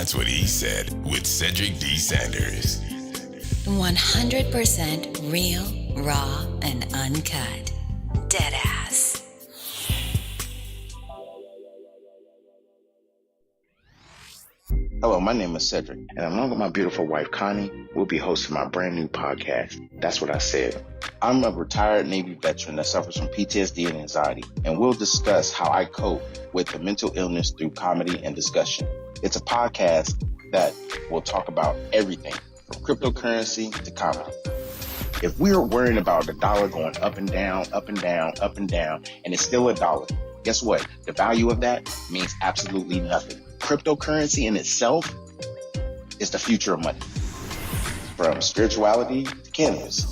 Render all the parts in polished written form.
That's what he said with Cedric D. Sanders. 100% real, raw, and uncut. Deadass. Hello, my name is Cedric, and along with my beautiful wife, Connie, we'll be hosting my brand new podcast, That's What I Said. I'm a retired Navy veteran that suffers from PTSD and anxiety, and we'll discuss how I cope with the mental illness through comedy and discussion. It's a podcast that will talk about everything from cryptocurrency to comedy. If we are worrying about the dollar going up and down, up and down, up and down, and it's still a dollar, guess what? The value of that means absolutely nothing. Cryptocurrency in itself is the future of money. From spirituality to cannabis.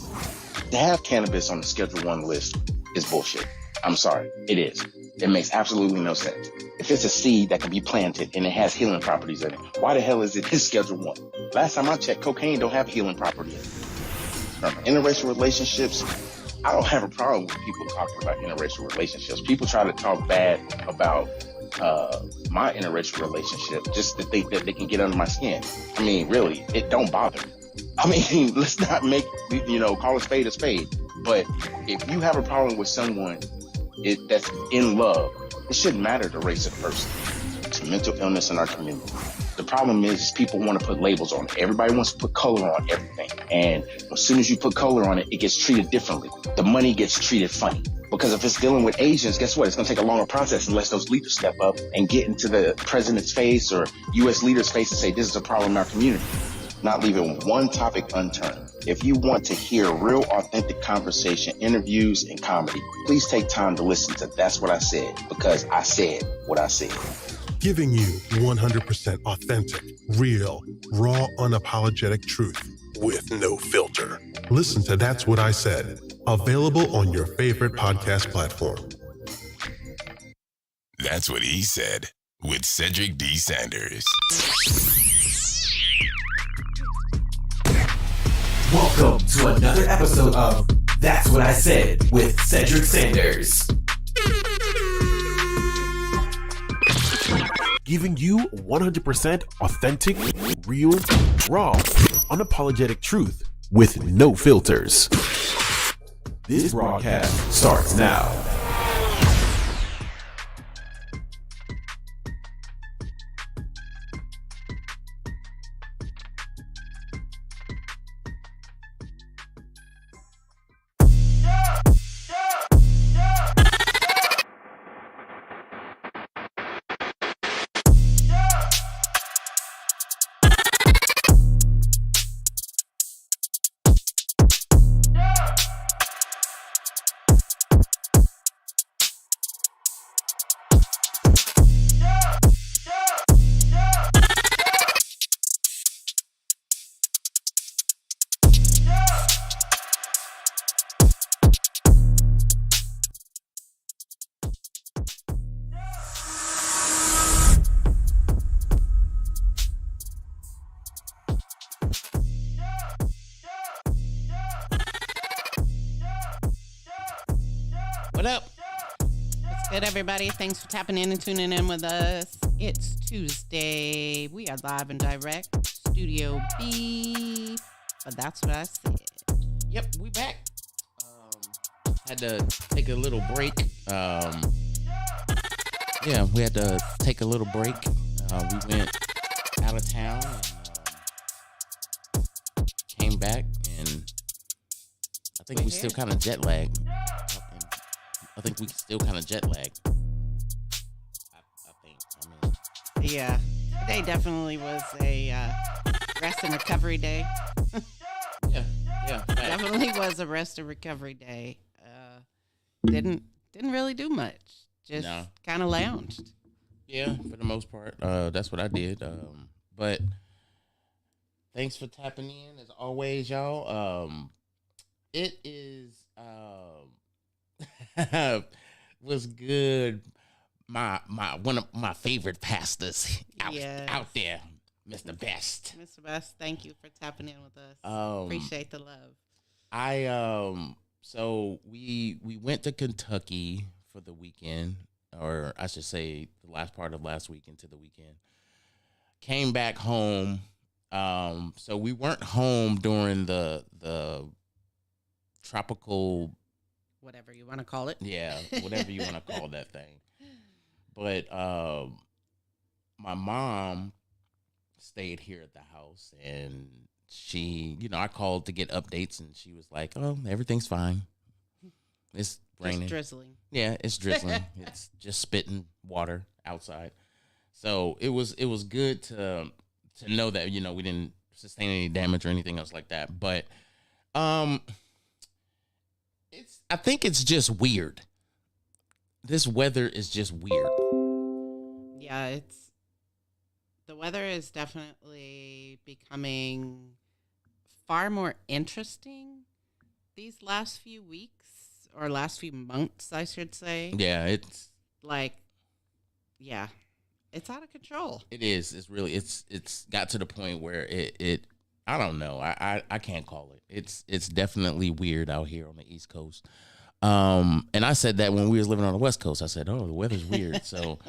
To have cannabis on the Schedule 1 list is bullshit. I'm sorry, it is. It makes absolutely no sense. If it's a seed that can be planted and it has healing properties in it, why the hell is it in Schedule 1? Last time I checked, cocaine don't have a healing property in it. From interracial relationships, I don't have a problem with people talking about interracial relationships. People try to talk bad about my interracial relationship just to think that they can get under my skin. I mean, really, it don't bother me. I mean, let's not make, call a spade a spade. But if you have a problem with someone that's in love, it shouldn't matter the race of the person. It's mental illness in our community. The problem is people want to put labels on it. Everybody wants to put color on everything. And as soon as you put color on it, it gets treated differently. The money gets treated funny. Because if it's dealing with Asians, guess what? It's going to take a longer process unless those leaders step up and get into the president's face or U.S. leaders' face and say, this is a problem in our community. Not leaving one topic unturned. If you want to hear real, authentic conversation, interviews, and comedy, please take time to listen to That's What I Said, because I said what I said. Giving you 100% authentic, real, raw, unapologetic truth with no filter. Listen to That's What I Said, available on your favorite podcast platform. That's what he said with Cedric D. Sanders. Welcome to another episode of That's What I Said with Cedric Sanders. Giving you 100% authentic, real, raw, unapologetic truth with no filters. This broadcast starts now. What up? What's good, everybody? Thanks for tapping in and tuning in with us. It's Tuesday. We are live and direct. Studio B. But that's what I said. Yep, we back. Had to take a little break. We had to take a little break. We went out of town and came back, and I think we still kind of jet lagged. I think we still kind of jet lagged. Yeah, today definitely was a rest and recovery day. Yeah. Definitely was a rest and recovery day. Didn't really do much. Just kind of lounged. Yeah, for the most part. That's what I did. But thanks for tapping in as always, y'all. It is was good. My one of my favorite pastors out there, Mr. Best. Mr. Best, thank you for tapping in with us. Appreciate the love. So we went to Kentucky for the weekend, or I should say the last part of last week into the weekend. came back home. So we weren't home during the tropical, Whatever you want to call it. yeah, whatever you want to call that thing. But my mom stayed here at the house, and she, I called to get updates, and she was like, "Oh, everything's fine. It's raining, Just drizzling." Yeah, it's drizzling. It's just spitting water outside. So it was good to know that we didn't sustain any damage or anything else like that. But I think it's just weird. This weather is just weird. Yeah, the weather is definitely becoming far more interesting these last few weeks, or last few months, I should say. Yeah, it's out of control. It is. It's really. It's got to the point where it. I don't know. I can't call it. It's definitely weird out here on the East Coast. And I said that when we was living on the West Coast. I said, "Oh, the weather's weird." So,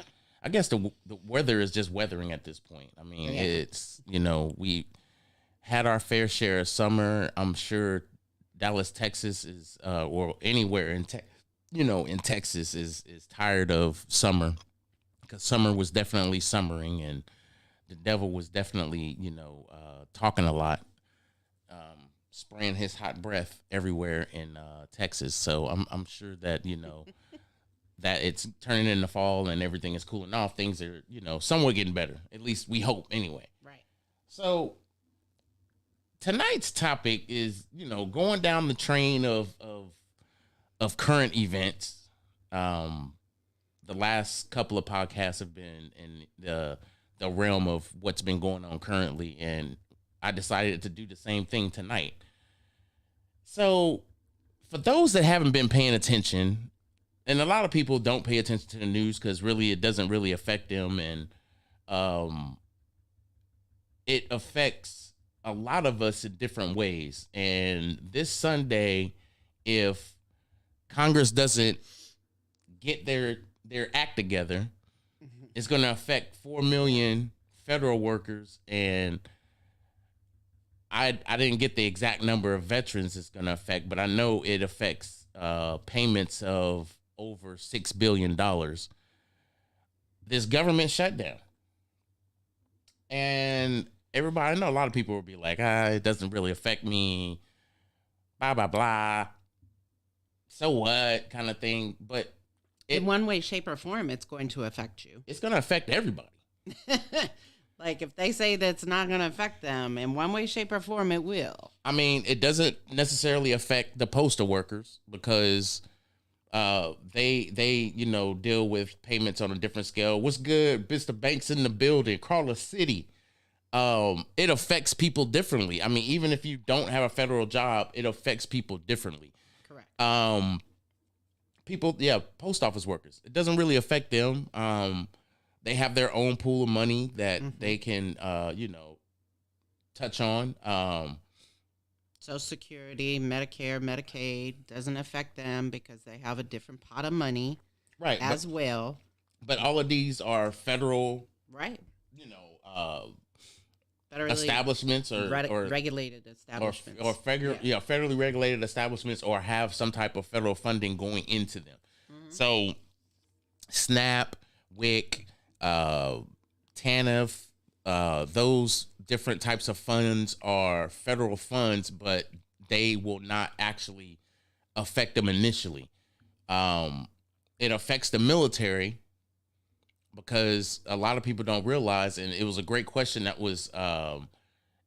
I guess the weather is just weathering at this point. I mean, it's we had our fair share of summer. I'm sure Dallas, Texas is or anywhere in Texas is tired of summer, because summer was definitely summering, and the devil was definitely talking a lot, spraying his hot breath everywhere in Texas. So I'm sure that that it's turning into fall and everything is cooling off. Things are somewhat getting better. At least we hope anyway. Right. So tonight's topic is going down the train of current events. The last couple of podcasts have been in the realm of what's been going on currently, and I decided to do the same thing tonight. So, for those that haven't been paying attention, and a lot of people don't pay attention to the news because really it doesn't really affect them, and it affects a lot of us in different ways. And this Sunday, if Congress doesn't get their act together, it's going to affect 4 million federal workers, and I didn't get the exact number of veterans it's going to affect, but I know it affects payments of over $6 billion. This government shutdown. And everybody, I know a lot of people will be like, it doesn't really affect me, blah, blah, blah. So what kind of thing. But in one way, shape, or form, it's going to affect you. It's going to affect everybody. Like, if they say that's not going to affect them, in one way, shape, or form, it will. I mean, it doesn't necessarily affect the postal workers because they deal with payments on a different scale. What's good? Mr. Banks in the building, Crawler City. It affects people differently. I mean, even if you don't have a federal job, it affects people differently. Correct. People, post office workers. It doesn't really affect them. They have their own pool of money that they can, touch on. Social Security, Medicare, Medicaid doesn't affect them because they have a different pot of money, right? As well. But all of these are federal, right? Federally establishments or regulated establishments, or federally regulated establishments, or have some type of federal funding going into them. So, SNAP, WIC, TANF, those different types of funds are federal funds, but they will not actually affect them initially. It affects the military because a lot of people don't realize, and it was a great question that was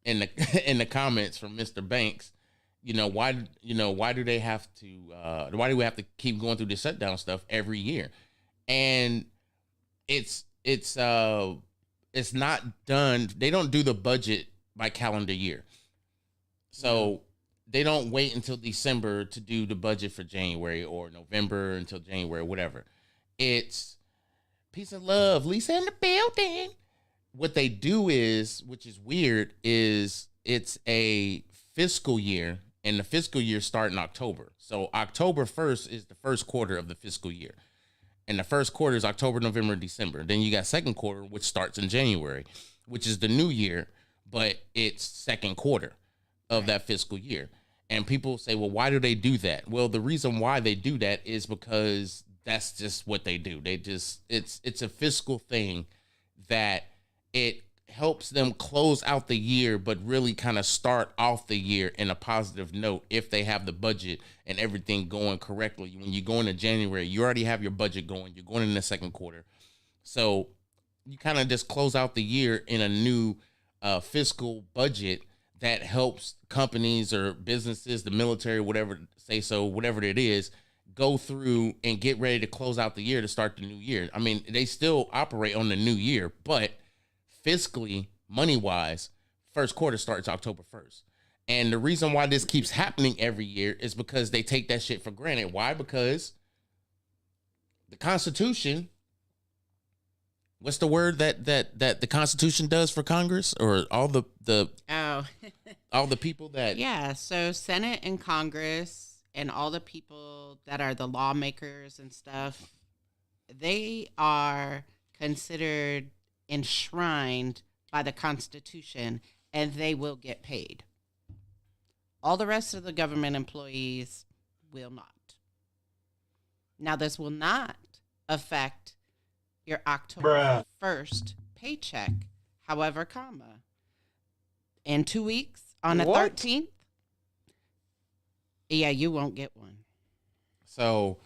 in the comments from Mr. Banks. Why do they have to? Why do we have to keep going through this shutdown stuff every year? And it's not done. They don't do the budget by calendar year. So they don't wait until December to do the budget for January, or November until January, whatever. It's peace and love, Lisa in the building. What they do is, which is weird, is it's a fiscal year, and the fiscal year starts in October. So October 1st is the first quarter of the fiscal year. And the first quarter is October, November, December. Then you got second quarter, which starts in January. which is the new year, but it's second quarter of that fiscal year. And people say, well, why do they do that? Well, the reason why they do that is because that's just what they do. It's a fiscal thing that it helps them close out the year, but really kind of start off the year in a positive note if they have the budget and everything going correctly. When you go into January, you already have your budget going. You're going in the second quarter. So you kind of just close out the year in a new fiscal budget that helps companies or businesses, the military, whatever it is, go through and get ready to close out the year to start the new year. I mean, they still operate on the new year, but fiscally, money-wise, first quarter starts October 1st. And the reason why this keeps happening every year is because they take that shit for granted. Why? Because the Constitution, what's the word that the Constitution does for Congress or all the all the people that... Yeah, so Senate and Congress and all the people that are the lawmakers and stuff, they are considered enshrined by the Constitution, and they will get paid. All the rest of the government employees will not. Now, this will not affect your October 1st paycheck. However, in 2 weeks, on the 13th, yeah, you won't get one. So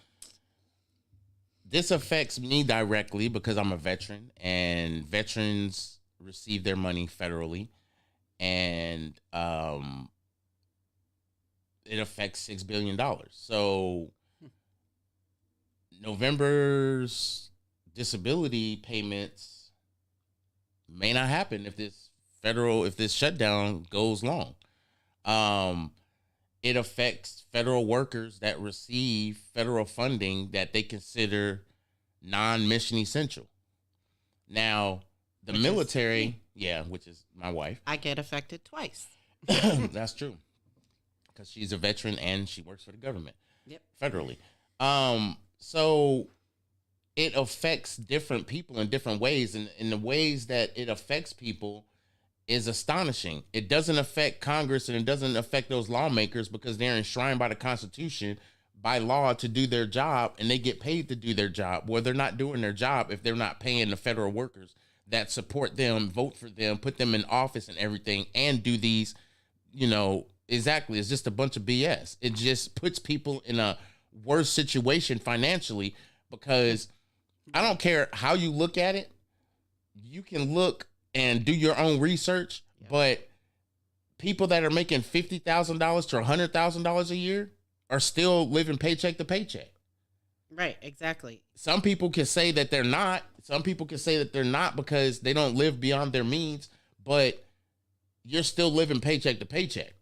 this affects me directly because I'm a veteran, and veterans receive their money federally, and it affects $6 billion. So November's disability payments may not happen if this shutdown goes long. It affects federal workers that receive federal funding that they consider non-mission essential. Now, the military, which is my wife. I get affected twice. That's true. Because she's a veteran and she works for the government. Yep. Federally. So it affects different people in different ways. And in the ways that it affects people is astonishing. It doesn't affect Congress and it doesn't affect those lawmakers because they're enshrined by the Constitution, by law, to do their job, and they get paid to do their job. Well, they're not doing their job if they're not paying the federal workers that support them, vote for them, put them in office and everything, and do these, exactly. It's just a bunch of BS. It just puts people in a worse situation financially because I don't care how you look at it. You can look and do your own research, but people that are making $50,000 to $100,000 a year are still living paycheck to paycheck. Right, exactly. Some people can say that they're not. Some people can say that they're not because they don't live beyond their means, but you're still living paycheck to paycheck.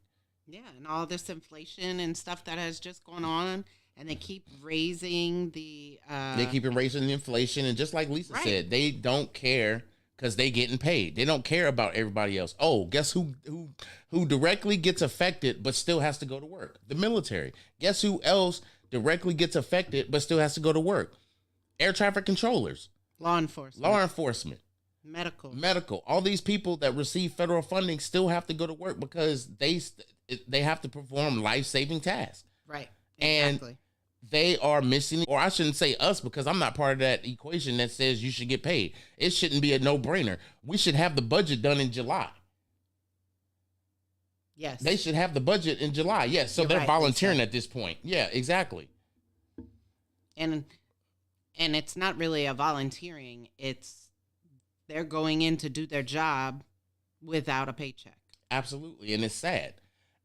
Yeah, and all this inflation and stuff that has just gone on, and they keep raising the... They keep raising the inflation, and just like Lisa said, they don't care because they getting paid. They don't care about everybody else. Oh, guess who directly gets affected but still has to go to work? The military. Guess who else directly gets affected but still has to go to work? Air traffic controllers. Law enforcement. Medical. All these people that receive federal funding still have to go to work because they have to perform life-saving tasks. Right. Exactly. And they are missing, or I shouldn't say us because I'm not part of that equation that says you should get paid. It shouldn't be a no-brainer. We should have the budget done in July. Yes. They should have the budget in July. Yes. So they're volunteering at this point. Yeah, exactly. And it's not really a volunteering. It's they're going in to do their job without a paycheck. Absolutely. And it's sad.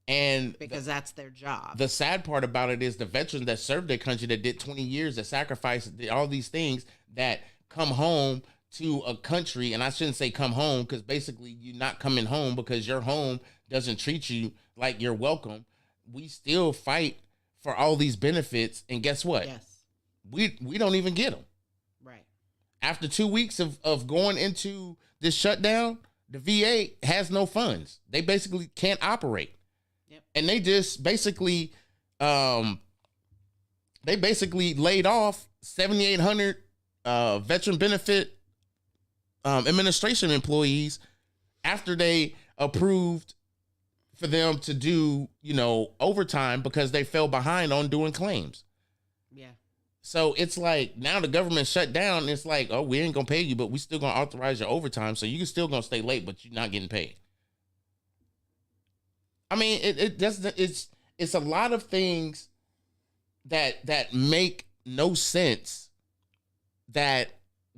And because that's their job. The sad part about it is the veterans that served their country, that did 20 years, that sacrificed all these things, that come home to a country. And I shouldn't say come home because basically you're not coming home because your home doesn't treat you like you're welcome. We still fight for all these benefits. And guess what? Yes. We don't even get them. Right. After 2 weeks of going into this shutdown, the VA has no funds. They basically can't operate. Yep. And they just basically laid off 7,800 veteran benefit administration employees after they approved for them to do, overtime because they fell behind on doing claims. Yeah. So it's like now the government shut down. It's like, oh, we ain't gonna pay you, but we still gonna authorize your overtime, so you still gonna stay late, but you're not getting paid. I mean, it's a lot of things that make no sense that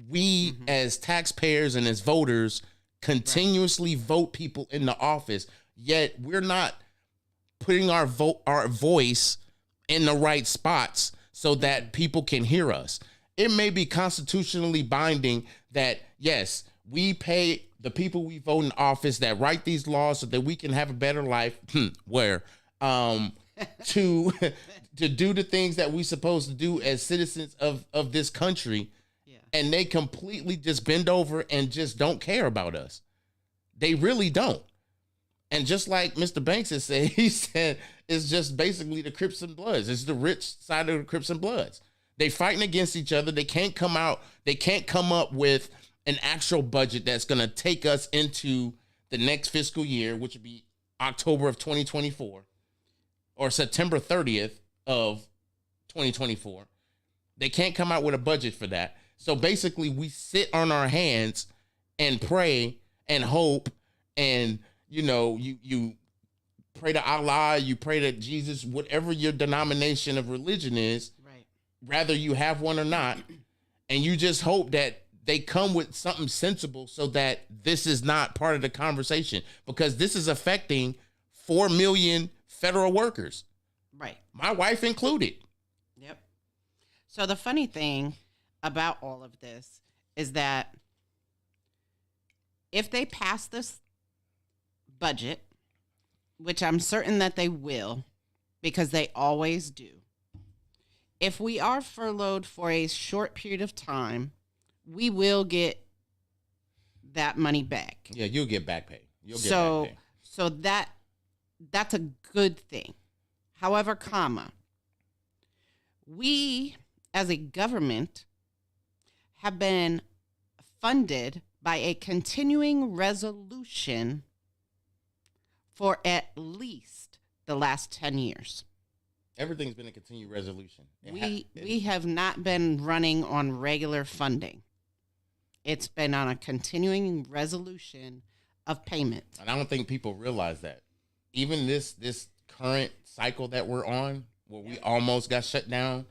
we as taxpayers and as voters continuously vote people in the office, yet we're not putting our voice in the right spots so that people can hear us. It may be constitutionally binding that, yes, we pay the people we vote in office that write these laws so that we can have a better life, to do the things that we're supposed to do as citizens of this country. Yeah. And they completely just bend over and just don't care about us. They really don't. And just like Mr. Banks has said, he said it's just basically the Crips and Bloods. It's the rich side of the Crips and Bloods. They fighting against each other. They can't come out. They can't come up with an actual budget that's going to take us into the next fiscal year, which would be October of 2024 or September 30th of 2024. They can't come out with a budget for that. So basically we sit on our hands and pray and hope, and you pray to Allah, you pray to Jesus, whatever your denomination of religion is, right? Rather you have one or not, and you just hope that they come with something sensible so that this is not part of the conversation, because this is affecting 4 million federal workers. Right. My wife included. Yep. So the funny thing about all of this is that if they pass this budget, which I'm certain that they will, because they always do, if we are furloughed for a short period of time, we will get that money back. Yeah, you'll get back pay. So that's a good thing. However, we as a government have been funded by a continuing resolution for at least the last 10 years. Everything's been a continued resolution. We have not been running on regular funding. It's been on a continuing resolution of payment. And I don't think people realize that. Even this current cycle that we're on, where we almost got shut down,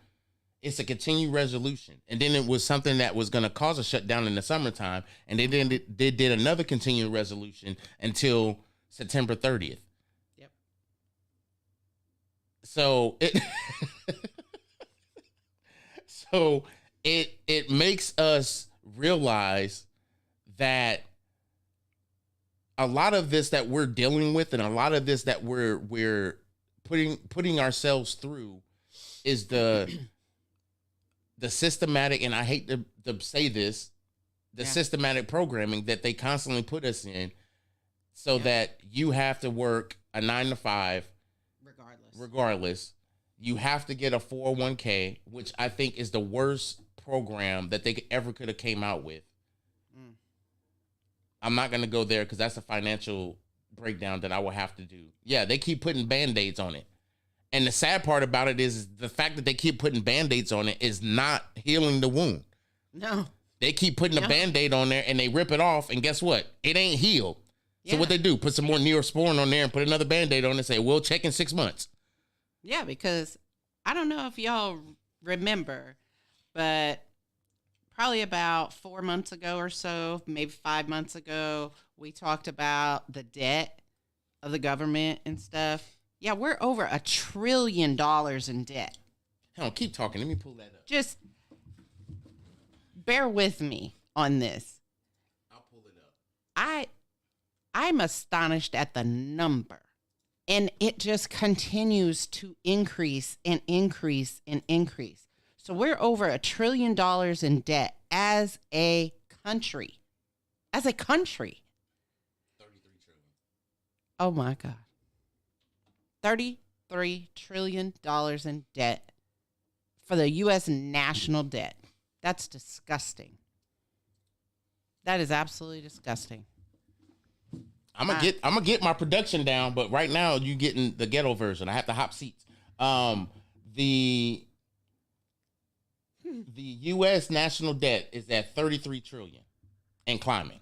it's a continued resolution. And then it was something that was going to cause a shutdown in the summertime. And they did another continued resolution until September 30th. Yep. So it makes us realize that a lot of this that we're dealing with and a lot of this that we're putting ourselves through is the systematic, and I hate to say this, systematic programming that they constantly put us in, so that you have to work a 9 to 5 regardless. You have to get a 401k, which I think is the worst program that they could have came out with. I'm not going to go there because that's a financial breakdown that I will have to do. Yeah, they keep putting Band-Aids on it. And the sad part about it is the fact that they keep putting Band-Aids on it is not healing the wound. No. They keep putting a Band-Aid on there and they rip it off, and guess what? It ain't healed. So what they do, put some more Neosporin on there and put another Band-Aid on and say, we'll check in 6 months. Yeah, because I don't know if y'all remember, but probably about 4 months ago or so, maybe 5 months ago, we talked about the debt of the government and stuff. Yeah, we're over $1 trillion in debt. Hell, keep talking. Let me pull that up. Just bear with me on this. I'll pull it up. I'm astonished at the number. And it just continues to increase and increase and increase. So we're over $1 trillion in debt as a country. As a country. 33 trillion. Oh my God. $33 trillion in debt for the U.S. national debt. That's disgusting. That is absolutely disgusting. I'm gonna get my production down, but right now you getting the ghetto version. I have to hop seats. The U.S. national debt is at 33 trillion and climbing.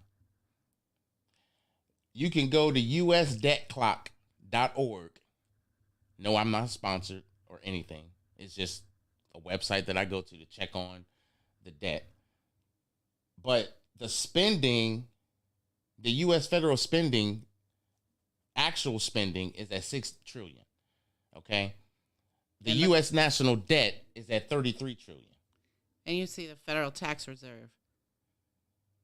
You can go to usdebtclock.org. No, I'm not sponsored or anything. It's just a website that I go to check on the debt. But the spending, the U.S. federal spending, actual spending is at 6 trillion. Okay. The U.S. national debt is at 33 trillion. And you see the federal tax reserve.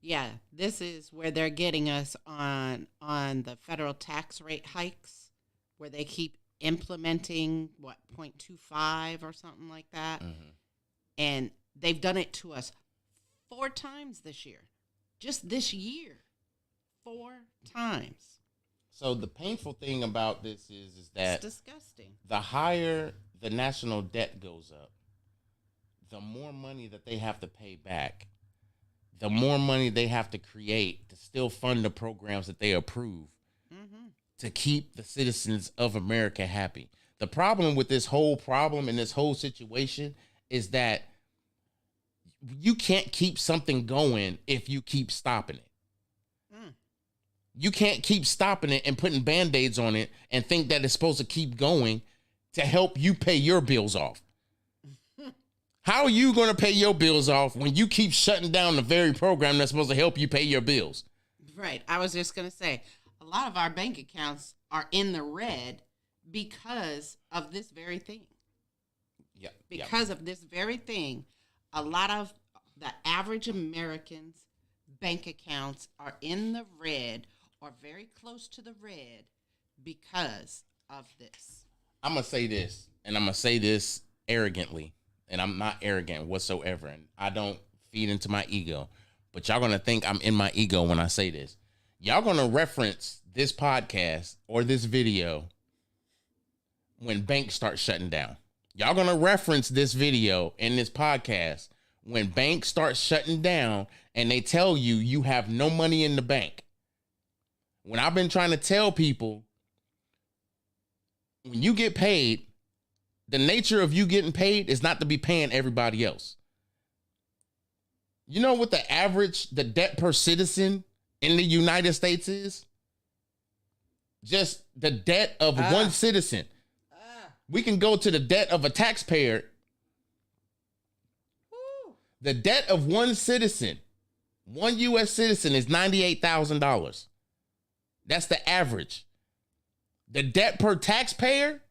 Yeah, this is where they're getting us on the federal tax rate hikes, where they keep implementing, 0.25 or something like that. Mm-hmm. And they've done it to us 4 times this year. Just this year. 4 times. So the painful thing about this is that it's disgusting. The higher the national debt goes up, the more money that they have to pay back, the more money they have to create to still fund the programs that they approve to keep the citizens of America happy. The problem with this whole problem and this whole situation is that you can't keep something going if you keep stopping it. You can't keep stopping it and putting Band-Aids on it and think that it's supposed to keep going to help you pay your bills off. How are you going to pay your bills off when you keep shutting down the very program that's supposed to help you pay your bills? Right. I was just going to say, a lot of our bank accounts are in the red because of this very thing. Yeah. Because of this very thing, a lot of the average Americans' bank accounts are in the red or very close to the red because of this. I'm going to say this, and I'm going to say this arrogantly, and I'm not arrogant whatsoever, and I don't feed into my ego, but y'all going to think I'm in my ego when I say this. Y'all going to reference this podcast or this video when banks start shutting down. Y'all going to reference this video and this podcast when banks start shutting down and they tell you you have no money in the bank. When I've been trying to tell people, when you get paid, the nature of you getting paid is not to be paying everybody else. You know what the debt per citizen in the United States is? Just the debt of one citizen. We can go to the debt of a taxpayer. The debt of one citizen, one U.S. citizen, is $98,000. That's the average. The debt per taxpayer,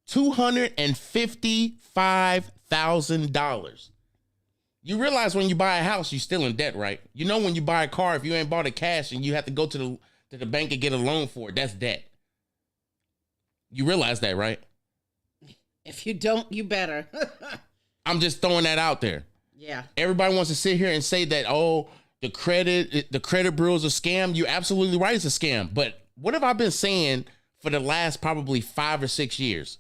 $255,000. You realize when you buy a house, you're still in debt, right? You know when you buy a car, if you ain't bought it cash and you have to go to the bank and get a loan for it, that's debt. You realize that, right? If you don't, you better. I'm just throwing that out there. Yeah. Everybody wants to sit here and say that, the credit bureau is a scam. You're absolutely right, it's a scam. But what have I been saying for the last probably 5 or 6 years?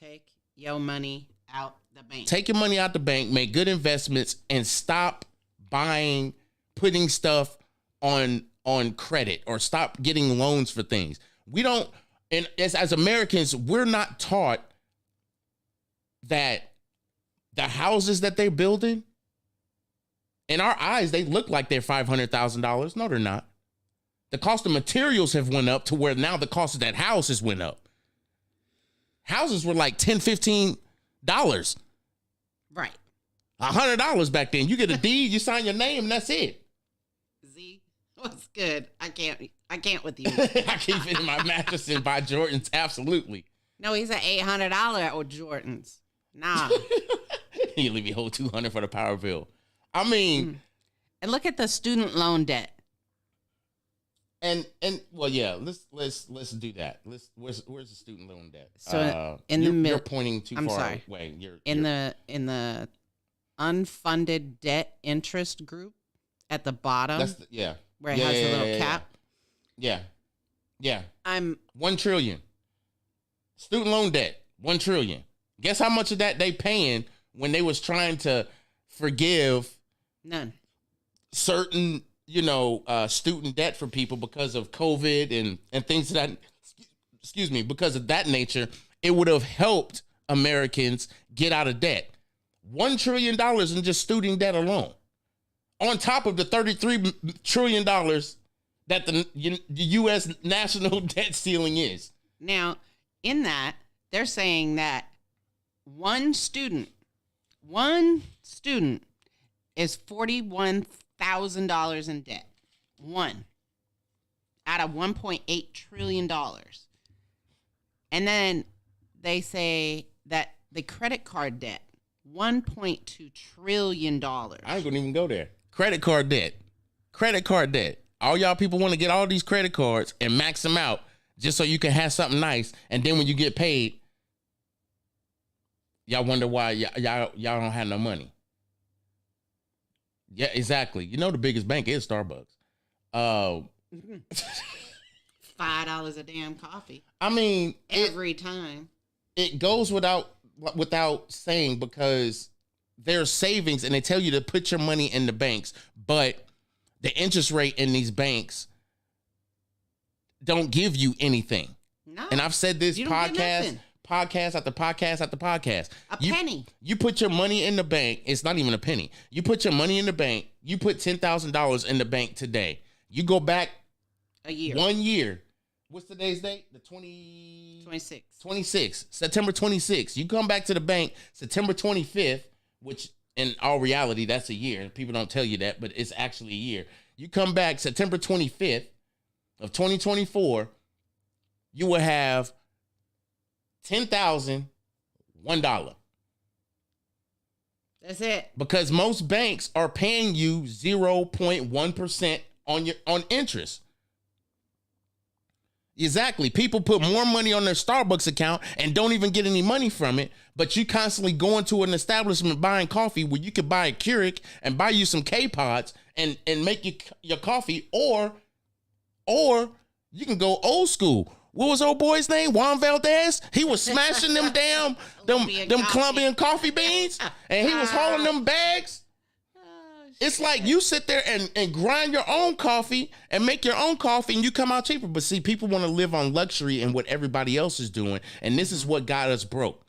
Take your money out the bank. Take your money out the bank, make good investments, and stop putting stuff on credit, or stop getting loans for things. We don't, and as Americans, we're not taught that the houses that they're building, in our eyes, they look like they're $500,000. No, they're not. The cost of materials have went up to where now the cost of that house has went up. Houses were like $10, $15. Right. $100 back then. You get a deed, you sign your name, and that's it. Z, what's good? I can't with you. I keep it in my mattress and buy Jordans. Absolutely. No, he's at $800 or Jordans. Nah. You leave me whole $200 for the power bill. I mean, and look at the student loan debt. And well, yeah, let's do that. Where's the student loan debt? So you're pointing too far sorry. away. In the unfunded debt interest group at the bottom. Where it has a little cap. Yeah. I'm $1 trillion. Student loan debt, $1 trillion. Guess how much of that they paying when they was trying to forgive none. Certain student debt for people because of COVID and things that, because of that nature, it would have helped Americans get out of debt. $1 trillion in just student debt alone, on top of the $33 trillion that the U.S. national debt ceiling is. Now, in that, they're saying that one student is $41,000 in debt. One out of $1.8 trillion. And then they say that the credit card debt, $1.2 trillion. I ain't gonna even go there. Credit card debt. All y'all people want to get all these credit cards and max them out just so you can have something nice. And then when you get paid, y'all wonder why y'all don't have no money. Yeah, exactly. You know the biggest bank is Starbucks. $5 a damn coffee. I mean, every time. It goes without saying, because there's savings and they tell you to put your money in the banks, but the interest rate in these banks don't give you anything. No. And I've said this podcast after podcast. Penny. You put your money in the bank. It's not even a penny. You put your money in the bank. You put $10,000 in the bank today. You go back a year. 1 year. What's today's date? The 26th. 26th. September 26th. You come back to the bank September 25th, which in all reality, that's a year. People don't tell you that, but it's actually a year. You come back September 25th of 2024, you will have $10,001. That's it. Because most banks are paying you 0.1% on interest. Exactly. People put more money on their Starbucks account and don't even get any money from it, but you constantly go into an establishment buying coffee where you could buy a Keurig and buy you some K-Pods and make your coffee, or you can go old school. What was old boy's name? Juan Valdez? He was smashing them damn Colombian coffee beans, and he was hauling them bags. It's like you sit there and grind your own coffee and make your own coffee and you come out cheaper. But see, people want to live on luxury and what everybody else is doing. And this is what got us broke.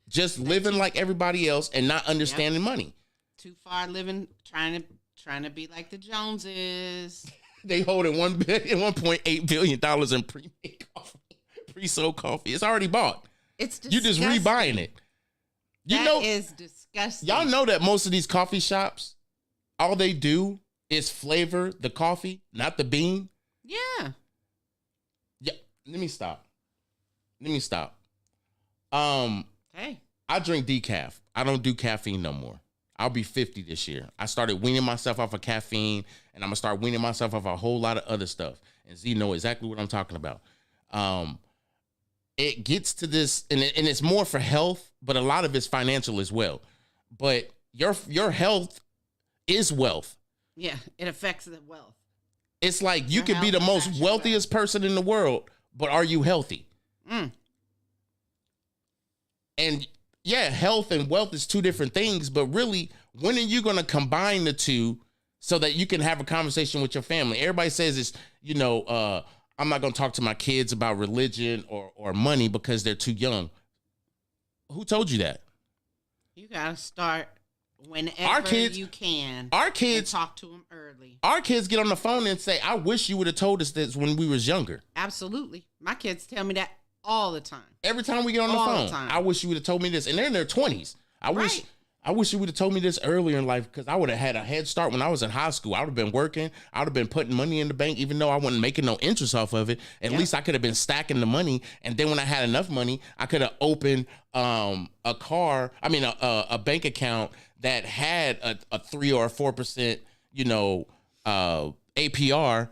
Just living like everybody else and not understanding money. Too far living, trying to be like the Joneses. They holding $1.8 billion in pre-made coffee, pre-sold coffee. It's already bought. It's disgusting. You just rebuying it. That is disgusting. Y'all know that most of these coffee shops, all they do is flavor the coffee, not the bean. Yeah. Yeah. Let me stop. Hey. I drink decaf. I don't do caffeine no more. I'll be 50 this year. I started weaning myself off of caffeine, and I'm gonna start weaning myself off a whole lot of other stuff. And Z know exactly what I'm talking about. It gets to this, and it's more for health, but a lot of it's financial as well. But your health is wealth. Yeah, it affects the wealth. It's like you could be the most wealthiest person in the world, but are you healthy? And yeah, health and wealth is two different things, but really, when are you going to combine the two so that you can have a conversation with your family? Everybody says it's, I'm not going to talk to my kids about religion or money because they're too young. Who told you that? You got to start whenever you can. Our kids talk to them early. Our kids get on the phone and say, I wish you would have told us this when we was younger. Absolutely. My kids tell me that all the time. Every time we get on the phone, I wish you would have told me this. And they're in their 20s. I wish you would have told me this earlier in life, because I would have had a head start when I was in high school. I would have been working. I would have been putting money in the bank, even though I wasn't making no interest off of it. At least I could have been stacking the money. And then when I had enough money, I could have opened a bank account that had a 3 or 4%, APR.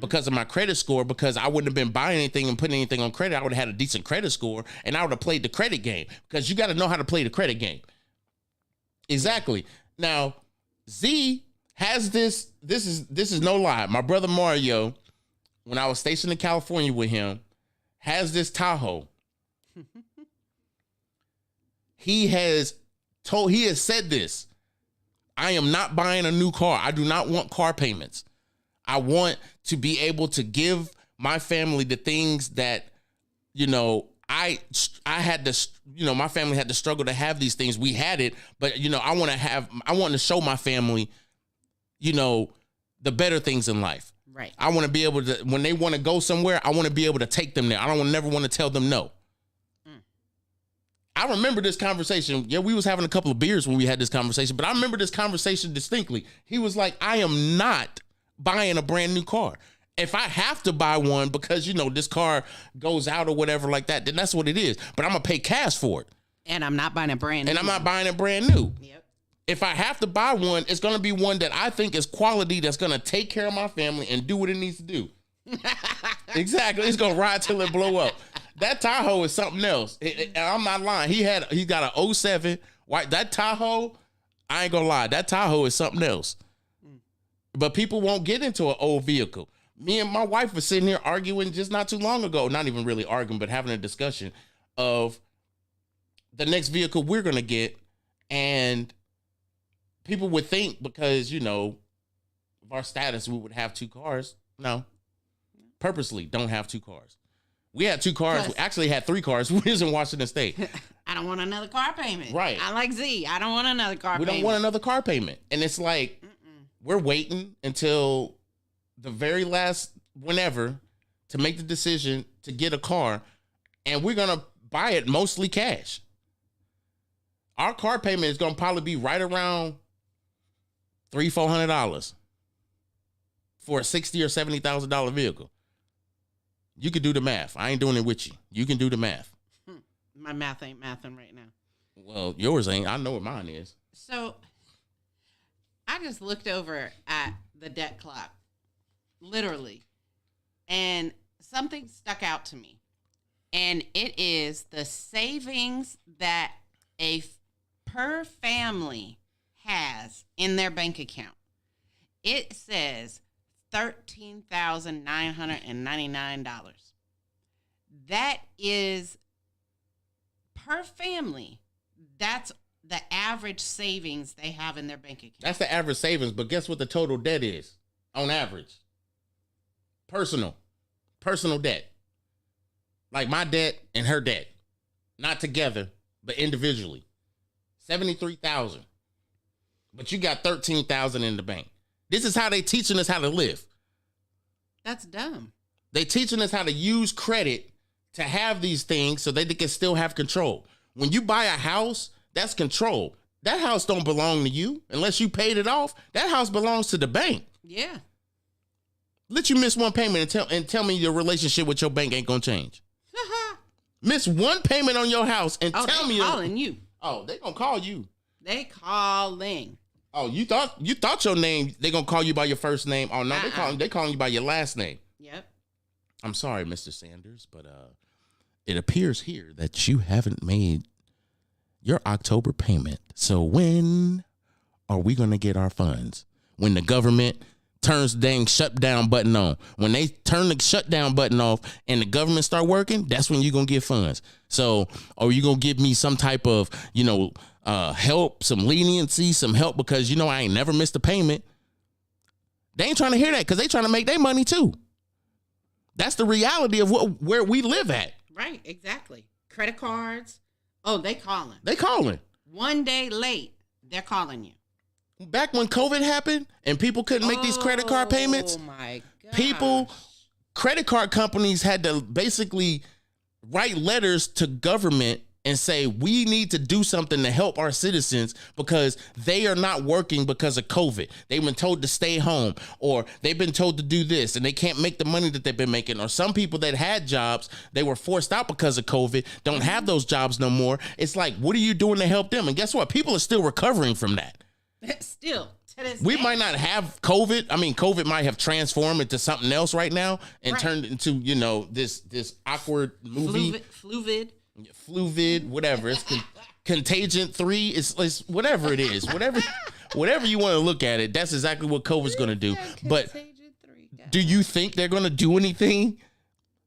Because of my credit score, because I wouldn't have been buying anything and putting anything on credit. I would have had a decent credit score, and I would have played the credit game, because you got to know how to play the credit game. Exactly. Now, Z has this. This is no lie. My brother Mario, when I was stationed in California with him, has this Tahoe. He has said this. I am not buying a new car. I do not want car payments. I want to be able to give my family the things that, you know, I had to, you know, my family had to struggle to have these things. We had it, but, you know, I want to show my family, you know, the better things in life. Right. I want to be able to, when they want to go somewhere, I want to be able to take them there. I don't never want to tell them no. I remember this conversation. Yeah, we was having a couple of beers when we had this conversation, but I remember this conversation distinctly. He was like, I am not buying a brand new car. If I have to buy one because, you know, this car goes out or whatever like that, then that's what it is. But I'm going to pay cash for it. And I'm not buying a brand new. And I'm not buying it brand new. Yep. If I have to buy one, it's going to be one that I think is quality, that's going to take care of my family and do what it needs to do. Exactly. It's going to ride till it blow up. That Tahoe is something else. I'm not lying. He got a 07 white. That Tahoe, I ain't gonna lie. That Tahoe is something else. But people won't get into an old vehicle. Me and my wife were sitting here arguing just not too long ago. Not even really arguing, but having a discussion of the next vehicle we're gonna get. And people would think because, you know, of our status, we would have two cars. No. Purposely don't have two cars. We had two cars. We actually had three cars. We was in Washington State. I don't want another car payment. Right. I like Z. I don't want another car payment. We don't want another car payment. And it's like, we're waiting until the very last whenever to make the decision to get a car. And we're going to buy it mostly cash. Our car payment is going to probably be right around $300-$400 for a $60,000 or $70,000 vehicle. You can do the math. I ain't doing it with you. You can do the math. My math ain't mathing right now. Well, yours ain't. I know what mine is. So I just looked over at the debt clock, literally, and something stuck out to me. And it is the savings that per family has in their bank account. It says $13,999. That is per family. That's the average savings they have in their bank account. That's the average savings, but guess what the total debt is on average? Personal debt. Like my debt and her debt. Not together, but individually. $73,000. But you got $13,000 in the bank. This is how they teaching us how to live. That's dumb. They teaching us how to use credit to have these things so that they can still have control. When you buy a house, that's control. That house don't belong to you unless you paid it off. That house belongs to the bank. Yeah. Let you miss one payment and tell me your relationship with your bank ain't gonna change. Miss one payment on your house and tell me. Calling you. Oh, they gonna call you. They calling. Oh, you thought your name, they gonna call you by your first name. Oh no, they calling you by your last name. Yep. I'm sorry, Mr. Sanders, but it appears here that you haven't made your October payment. So when are we gonna get our funds? When the government turns the dang shutdown button on. When they turn the shutdown button off and the government start working, that's when you're gonna get funds. So are you gonna give me some type of, you know, help, some leniency, some help because, you know, I ain't never missed a payment? They ain't trying to hear that because they trying to make their money too. That's the reality of where we live at. Right, exactly. Credit cards. Oh, they calling. They calling. One day late, they're calling you. Back when COVID happened and people couldn't make these credit card payments, my God. Credit card companies had to basically write letters to government and say, we need to do something to help our citizens because they are not working because of COVID. They've been told to stay home, or they've been told to do this and they can't make the money that they've been making. Or some people that had jobs, they were forced out because of COVID, don't have those jobs no more. It's like, what are you doing to help them? And guess what? People are still recovering from that. Still, to this we day. might not have COVID. I mean, COVID might have transformed into something else right now and turned into, you know, this awkward movie. Fluvid, whatever. It's Contagion 3. It's whatever it is. Whatever you want to look at it, that's exactly what COVID's going to do. But do you think they're going to do anything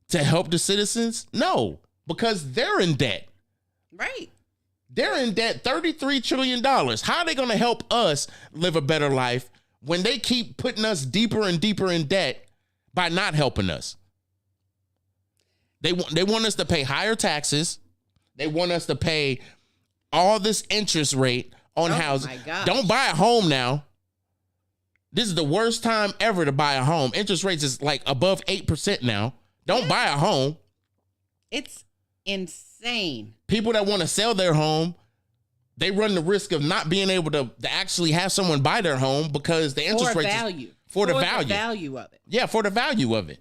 to help the citizens? No, because they're in debt. Right. They're in debt $33 trillion. How are they going to help us live a better life when they keep putting us deeper and deeper in debt by not helping us? They want us to pay higher taxes. They want us to pay all this interest rate on housing. My gosh. Don't buy a home now. This is the worst time ever to buy a home. Interest rates is like above 8% now. Don't buy a home. It's insane. People that want to sell their home, they run the risk of not being able to actually have someone buy their home because the interest rate for the value of it. Yeah, for the value of it.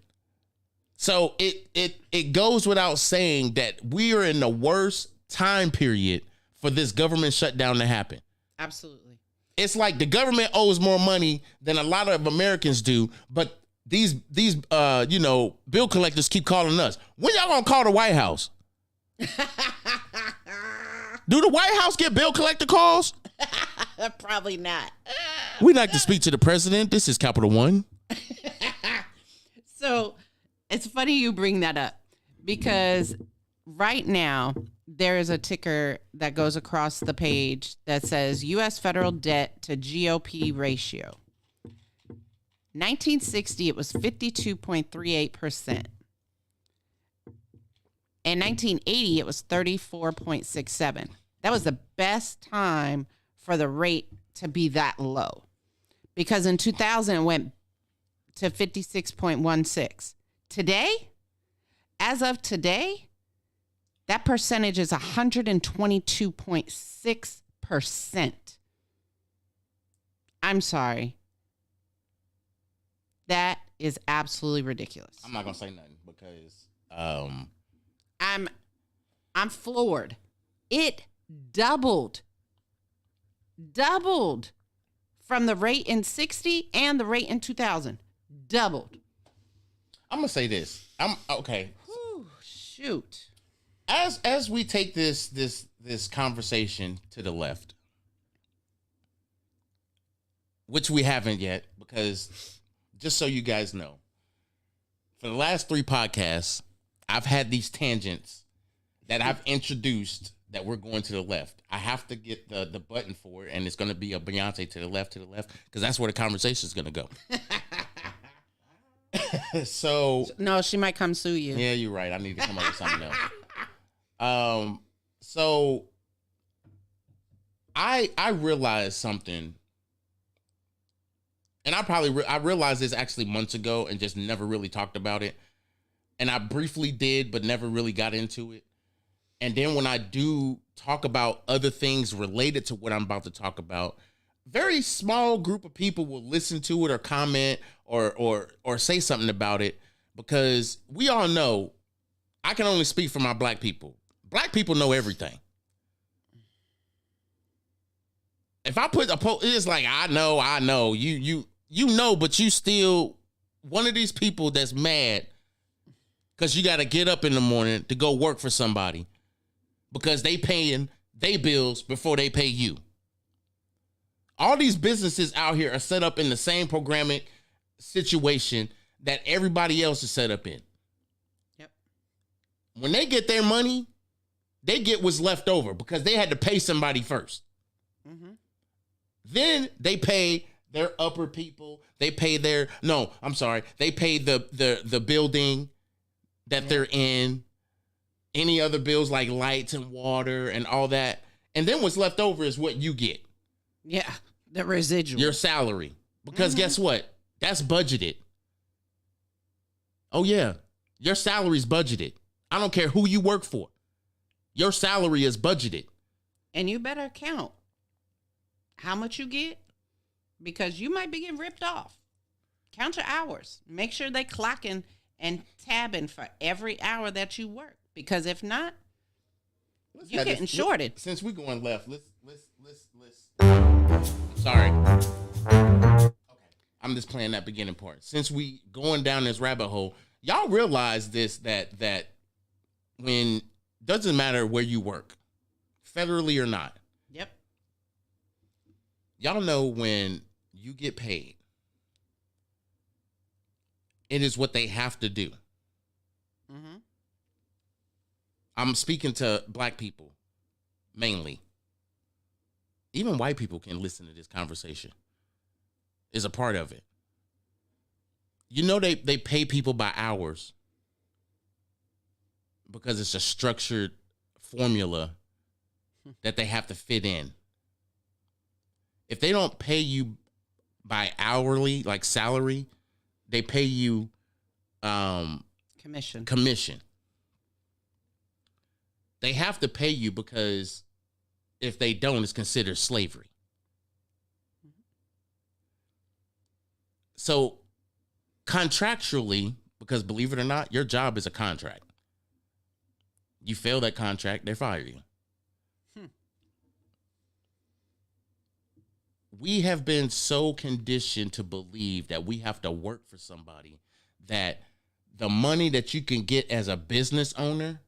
So it goes without saying that we are in the worst time period for this government shutdown to happen. Absolutely. It's like the government owes more money than a lot of Americans do, but these bill collectors keep calling us. When y'all gonna call the White House? Do the White House get bill collector calls? Probably not. We'd like to speak to the president. This is Capital One. So it's funny you bring that up because right now there is a ticker that goes across the page that says U.S. federal debt to GOP ratio. 1960, it was 52.38%. In 1980, it was 34.67. That was the best time for the rate to be that low. Because in 2000, it went to 56.16. Today, as of today, that percentage is 122.6%. I'm sorry. That is absolutely ridiculous. I'm not gonna say nothing because I'm floored. It doubled from the rate in 60 and the rate in 2000. Doubled. I'm gonna say this. I'm okay. Whew, shoot. As we take this conversation to the left, which we haven't yet, because just so you guys know, for the last 3 podcasts, I've had these tangents that I've introduced that we're going to the left. I have to get the button for it, and it's going to be a Beyonce to the left, because that's where the conversation is going to go. So no, she might come sue you. Yeah, you're right. I need to come up with something else. So I realized something, and I realized this actually months ago and just never really talked about it. And I briefly did, but never really got into it. And then when I do talk about other things related to what I'm about to talk about, very small group of people will listen to it or comment or say something about it, because we all know, I can only speak for my black people. Black people know everything. If I put a post, it's like, I know, you know, but you still one of these people that's mad because you got to get up in the morning to go work for somebody because they paying they bills before they pay you. All these businesses out here are set up in the same programming situation that everybody else is set up in. Yep. When they get their money, they get what's left over because they had to pay somebody first. Mm-hmm. Then they pay their upper people. They pay they pay the building that they're in, any other bills like lights and water and all that. And then what's left over is what you get. Yeah, the residual. Your salary. Because guess what? That's budgeted. Oh, yeah. Your salary's budgeted. I don't care who you work for. Your salary is budgeted. And you better count how much you get, because you might be getting ripped off. Count your hours. Make sure they clocking and tabbing for every hour that you work. Because if not, you're getting shorted. Since we're going left, let's sorry. Okay. I'm just playing that beginning part. Since we going down this rabbit hole, y'all realize this, that when, doesn't matter where you work, federally or not. Yep. Y'all know when you get paid, it is what they have to do. Mm-hmm. I'm speaking to black people. mainly. Even white people can listen to this conversation. Is a part of it. You know they pay people by hours because it's a structured formula that they have to fit in. If they don't pay you by hourly, like salary, they pay you commission. They have to pay you because if they don't, it's considered slavery. So contractually, because believe it or not, your job is a contract. You fail that contract, they fire you. We have been so conditioned to believe that we have to work for somebody that the money that you can get as a business owner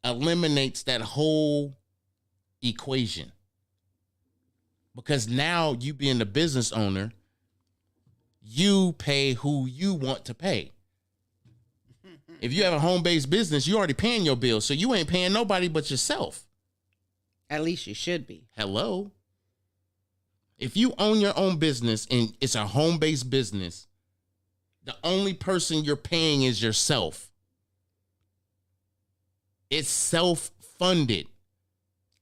eliminates that whole equation. Because now you being the business owner, you pay who you want to pay. If you have a home-based business, you already paying your bills, so you ain't paying nobody but yourself. At least you should be. Hello. If you own your own business and it's a home-based business, the only person you're paying is yourself. It's self-funded.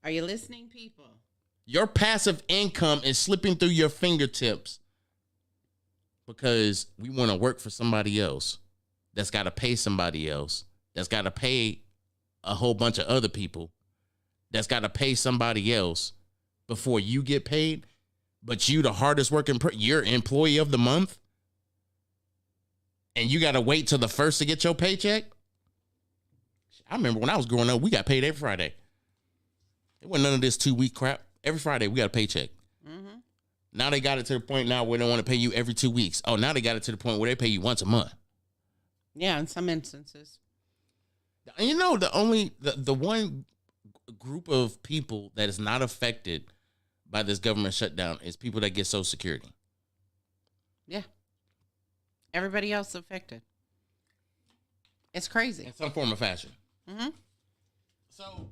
Are you listening, people? Your passive income is slipping through your fingertips because we want to work for somebody else that's got to pay somebody else, that's got to pay a whole bunch of other people, that's got to pay somebody else before you get paid. But you, the hardest working, you're employee of the month, and you got to wait till the first to get your paycheck. I remember when I was growing up, we got paid every Friday. It wasn't none of this 2-week crap. Every Friday, we got a paycheck. Mm-hmm. Now they got it to the point now where they want to pay you every 2 weeks. Oh, now they got it to the point where they pay you once a month. Yeah, in some instances. You know, the one group of people that is not affected by this government shutdown is people that get Social Security. Yeah. Everybody else affected. It's crazy. In some form or fashion. Mm-hmm. So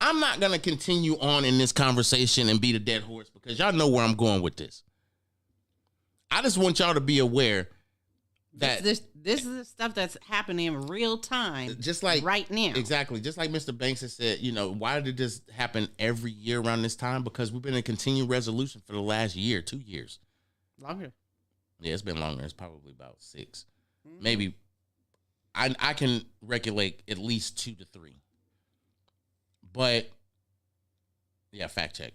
I'm not going to continue on in this conversation and beat a dead horse because y'all know where I'm going with this. I just want y'all to be aware that this is the stuff that's happening in real time, just like right now. Exactly. Just like Mr. Banks has said, you know, why did this happen every year around this time? Because we've been in continued resolution for the last year, 2 years. Longer. Yeah, it's been longer. It's probably about 6. Mm-hmm. Maybe I can regulate at least 2 to 3. But yeah, fact check.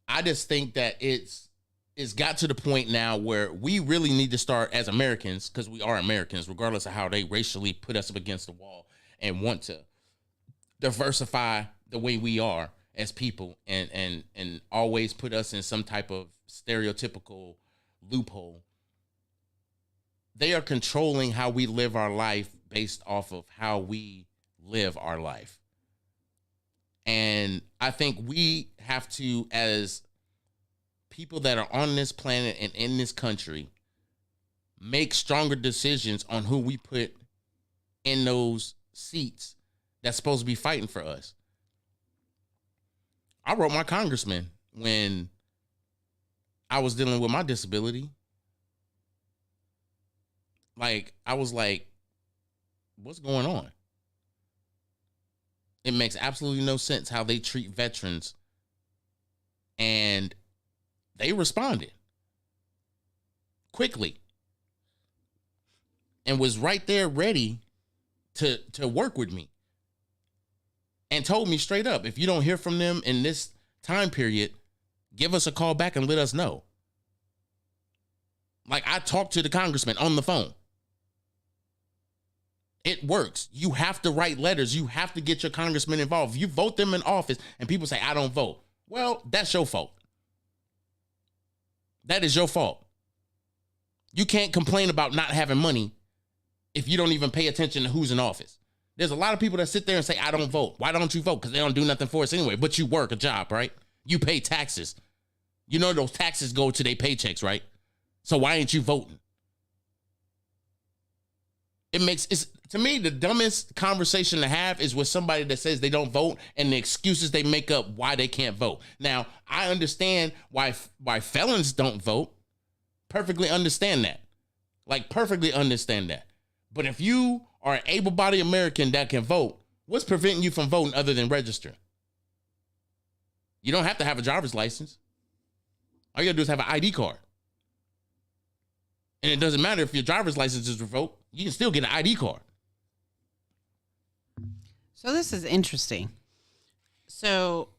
I just think that it's got to the point now where we really need to start as Americans, because we are Americans, regardless of how they racially put us up against the wall and want to diversify the way we are as people and always put us in some type of stereotypical loophole. They are controlling how we live our life based off of how we live our life. And I think we have to, as people that are on this planet and in this country, make stronger decisions on who we put in those seats that's supposed to be fighting for us. I wrote my congressman when I was dealing with my disability. Like, I was like, what's going on? It makes absolutely no sense how they treat veterans. And they responded quickly and was right there ready to work with me and told me straight up, if you don't hear from them in this time period, give us a call back and let us know. Like, I talked to the congressman on the phone. It works. You have to write letters. You have to get your congressman involved. If you vote them in office and people say, I don't vote, well, that's your fault. That is your fault. You can't complain about not having money if you don't even pay attention to who's in office. There's a lot of people that sit there and say, I don't vote. Why don't you vote? Because they don't do nothing for us anyway. But you work a job, right? You pay taxes. You know those taxes go to their paychecks, right? So why ain't you voting? to me, the dumbest conversation to have is with somebody that says they don't vote and the excuses they make up why they can't vote. Now, I understand why felons don't vote. Perfectly understand that. Like, perfectly understand that. But if you are an able-bodied American that can vote, what's preventing you from voting other than registering? You don't have to have a driver's license. All you gotta do is have an ID card. And it doesn't matter if your driver's license is revoked, you can still get an ID card. So this is interesting. So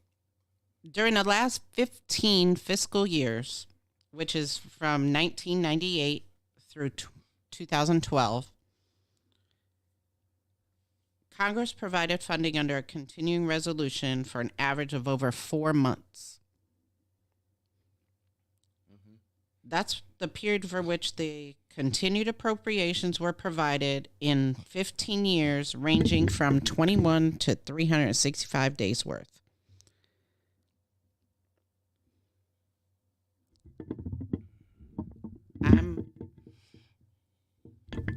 during the last 15 fiscal years, which is from 1998 through 2012, Congress provided funding under a continuing resolution for an average of over 4 months. Mm-hmm. That's the period for which the continued appropriations were provided in 15 years, ranging from 21 to 365 days worth.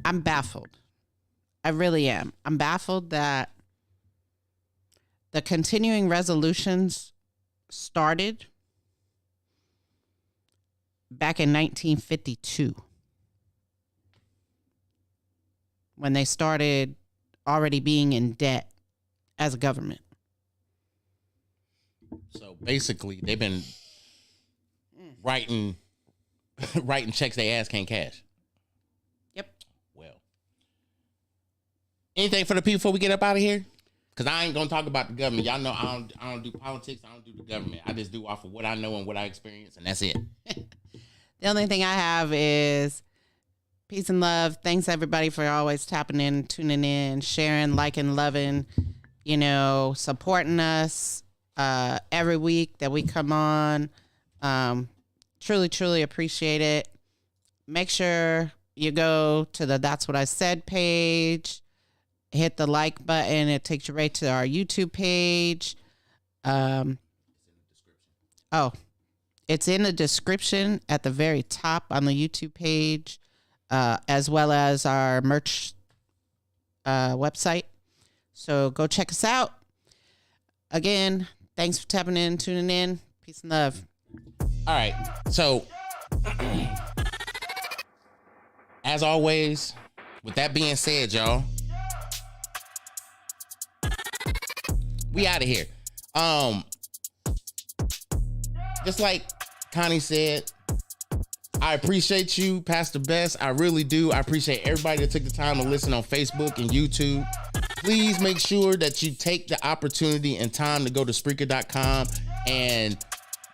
I'm baffled. I really am. I'm baffled that the continuing resolutions started back in 1952 when they started already being in debt as a government. So basically, they've been writing checks they ass can't cash. Yep. Well, anything for the people before we get up out of here? Because I ain't gonna talk about the government. Y'all know I don't do politics. I don't do the government. I just do off of what I know and what I experience, and that's it. The only thing I have is peace and love. Thanks everybody for always tapping in, tuning in, sharing, liking, loving, supporting us every week that we come on. Truly, truly appreciate it. Make sure you go to the That's What I Said page. Hit the like button. It takes you right to our YouTube page. It's in the description at the very top on the YouTube page, as well as our merch website. So go check us out. Again, thanks for tapping in, tuning in. Peace and love. All right. So, as always, with that being said, y'all, we out of here. Just like Connie said, I appreciate you, Pastor Best. I really do. I appreciate everybody that took the time to listen on Facebook and YouTube. Please make sure that you take the opportunity and time to go to Spreaker.com and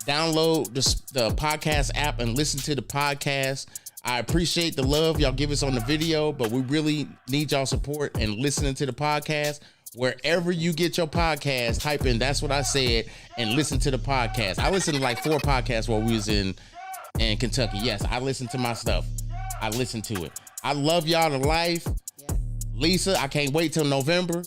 download the podcast app and listen to the podcast. I appreciate the love y'all give us on the video, but we really need y'all support and listening to the podcast. Wherever you get your podcast, type in That's What I Said and listen to the podcast. I listened to like 4 podcasts while we was in Kentucky. Yes, I listened to my stuff. I listened to it. I love y'all to life. Yes. Lisa, I can't wait till November.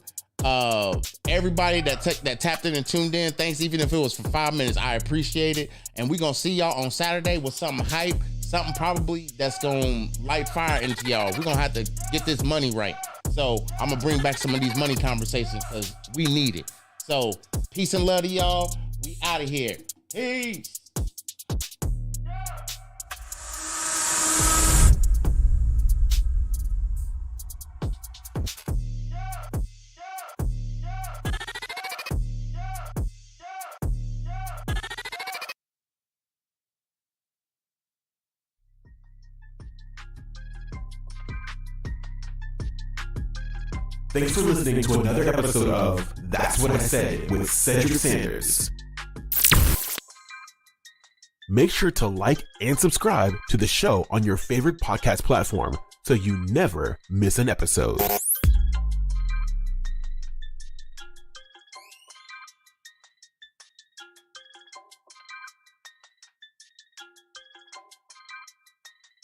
Everybody that tapped in and tuned in, thanks, even if it was for 5 minutes. I appreciate it. And we're going to see y'all on Saturday with something hype, something probably that's going to light fire into y'all. We're going to have to get this money right. So I'm going to bring back some of these money conversations because we need it. So peace and love to y'all. We out of here. Peace. Thanks for listening to another episode of That's What I Said with Cedric Sanders. Make sure to like and subscribe to the show on your favorite podcast platform so you never miss an episode.